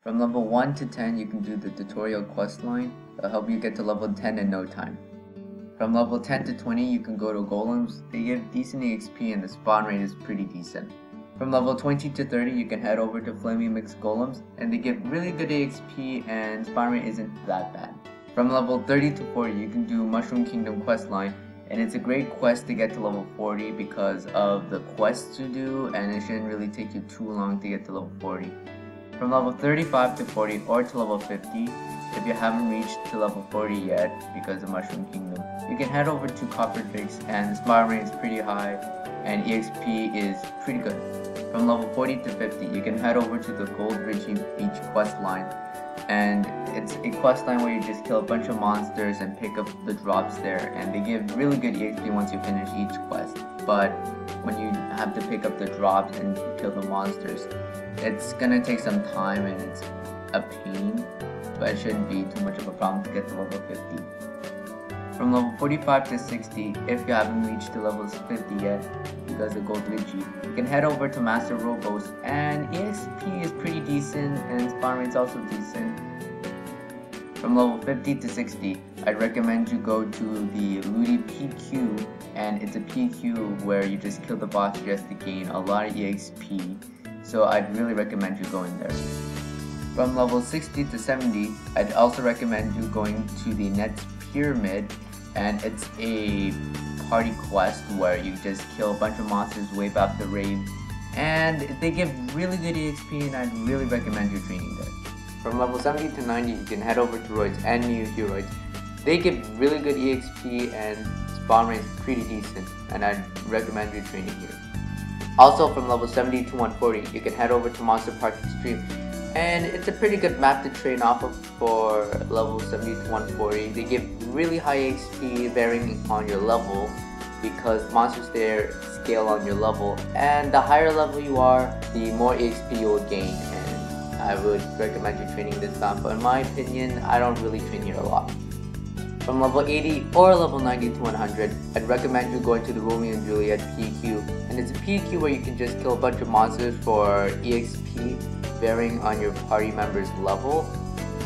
From level 1 to 10 you can do the tutorial quest line. It'll help you get to level 10 in no time. From level 10 to 20 you can go to golems. They give decent EXP and the spawn rate is pretty decent. From level 20 to 30 you can head over to flaming mixed golems and they give really good EXP and spawn rate isn't that bad. From level 30 to 40 you can do Mushroom Kingdom quest line, and it's a great quest to get to level 40 because of the quests to do, and it shouldn't really take you too long to get to level 40. From level 35 to 40 or to level 50, if you haven't reached to level 40 yet because of Mushroom Kingdom, you can head over to Copper Drakes and the spawn rate is pretty high and EXP is pretty good. From level 40 to 50 you can head over to the Gold Ridge Beach quest line, and it's a quest line where you just kill a bunch of monsters and pick up the drops there, and they give really good EXP once you finish each quest. But when you have to pick up the drops and kill the monsters, it's gonna take some time and it's a pain, but it shouldn't be too much of a problem to get to level 50. From level 45 to 60, if you haven't reached to levels 50 yet because of Gold Ridgey, you can head over to Master Robos, and EXP is pretty decent and spawn rate's also decent. From level 50 to 60, I'd recommend you go to the Looty PQ, and it's a PQ where you just kill the boss just to gain a lot of EXP, so I'd really recommend you going there. From level 60 to 70, I'd also recommend you going to the Nets Pyramid, and it's a party quest where you just kill a bunch of monsters, wave out the rave, and they give really good EXP, and I'd really recommend you training there. From level 70 to 90 you can head over to Roids and New Heroids. They give really good EXP and spawn rate is pretty decent, and I'd recommend you training here. Also from level 70 to 140 you can head over to Monster Park Extreme, and it's a pretty good map to train off of for level 70 to 140. They give really high XP varying on your level because monsters there scale on your level, and the higher level you are, the more EXP you will gain, and I would recommend you training this map, but in my opinion, I don't really train here a lot. From level 80 or level 90 to 100, I'd recommend you going to the Romeo and Juliet PQ, and it's a PQ where you can just kill a bunch of monsters for EXP varying on your party member's level.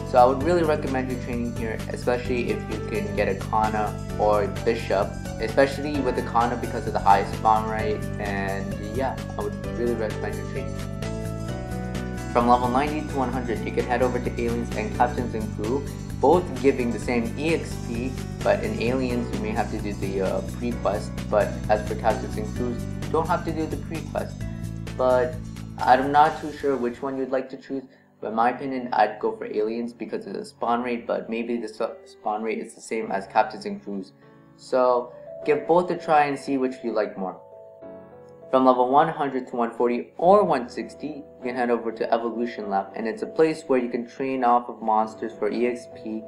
So I would really recommend you training here, especially if you can get a Kana or Bishop, especially with the Kana because of the high spawn rate, and yeah, I would really recommend you training. From level 90 to 100, you can head over to Aliens and Captains and Crew, both giving the same EXP, but in Aliens you may have to do the pre-quest, but as for Captains and Crews, you don't have to do the pre-quest. But I'm not too sure which one you'd like to choose, but in my opinion, I'd go for Aliens because of the spawn rate, but maybe the spawn rate is the same as Captains and Crews. So give both a try and see which you like more. From level 100 to 140 or 160, you can head over to Evolution Lab, and it's a place where you can train off of monsters for EXP,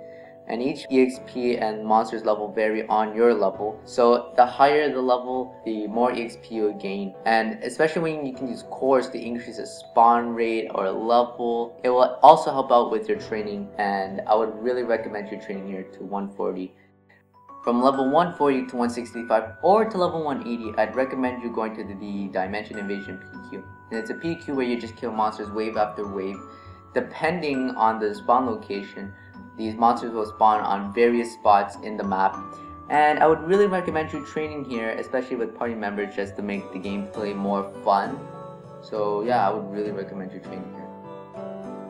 and each EXP and monsters level vary on your level, so the higher the level, the more EXP you gain, and especially when you can use cores to increase the spawn rate or level, it will also help out with your training, and I would really recommend you training here to 140. From level 140 to 165 or to level 180, I'd recommend you going to the Dimension Invasion PQ, and it's a PQ where you just kill monsters wave after wave. Depending on the spawn location, these monsters will spawn on various spots in the map, and I would really recommend you training here, especially with party members, just to make the gameplay more fun. So yeah, I would really recommend you training here.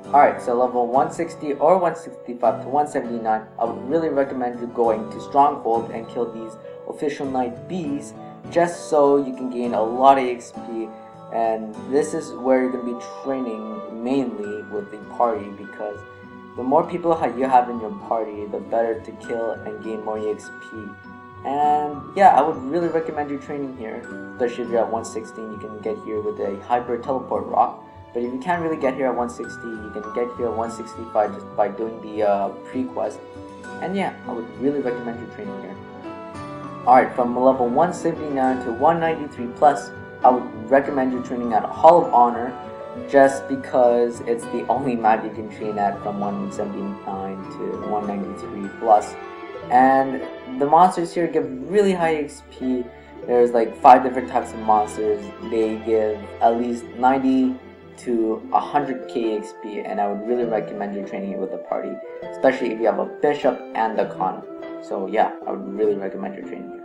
Alright, so level 160 or 165 to 179, I would really recommend you going to Stronghold and kill these Official Knight Bees, just so you can gain a lot of XP, and this is where you're going to be training mainly with the party, because the more people you have in your party, the better to kill and gain more EXP. And yeah, I would really recommend you training here, especially if you're at 116, you can get here with a Hyper Teleport Rock. But if you can't really get here at 160, you can get here at 165 just by doing the pre-quest. And yeah, I would really recommend you training here. Alright, from level 179 to 193 plus, I would recommend you training at Hall of Honor, just because it's the only map you can train at from 179 to 193 plus. And the monsters here give really high XP. There's like 5 different types of monsters. They give at least 90 to 100k XP, and I would really recommend you training it with a party, especially if you have a bishop and a con. So yeah, I would really recommend you training here.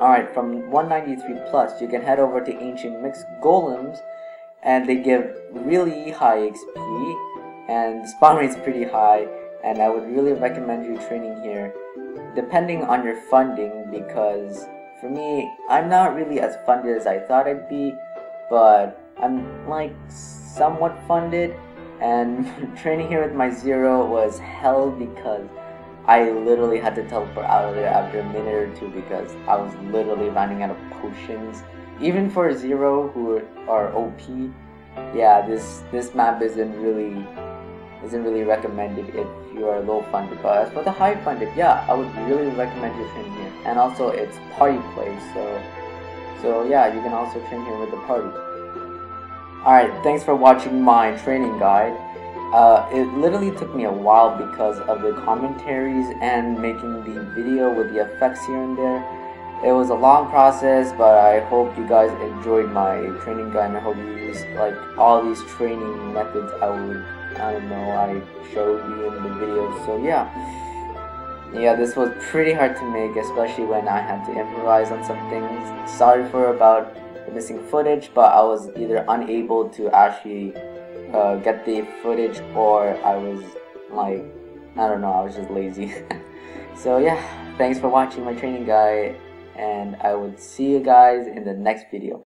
Alright, from 193 plus, you can head over to Ancient Mixed Golems, and they give really high XP, and spawn rate's pretty high, and I would really recommend you training here, depending on your funding, because for me, I'm not really as funded as I thought I'd be, but I'm like somewhat funded, and training here with my 0 was hell because I literally had to teleport out of there after a minute or two because I was literally running out of potions. Even for 0 who are OP, yeah, this map isn't really recommended if you are low funded. But as for the high funded, yeah, I would really recommend you training here. And also it's party play, so yeah, you can also train here with the party. Alright, thanks for watching my training guide. It literally took me a while because of the commentaries and making the video with the effects here and there. It was a long process, but I hope you guys enjoyed my training guide, and I hope you use like all these training methods I showed you in the video. So yeah, this was pretty hard to make, especially when I had to improvise on some things. Sorry for about the missing footage, but I was either unable to actually get the footage, or I was like, I don't know, I was just lazy. So yeah, thanks for watching my training guide, and I would see you guys in the next video.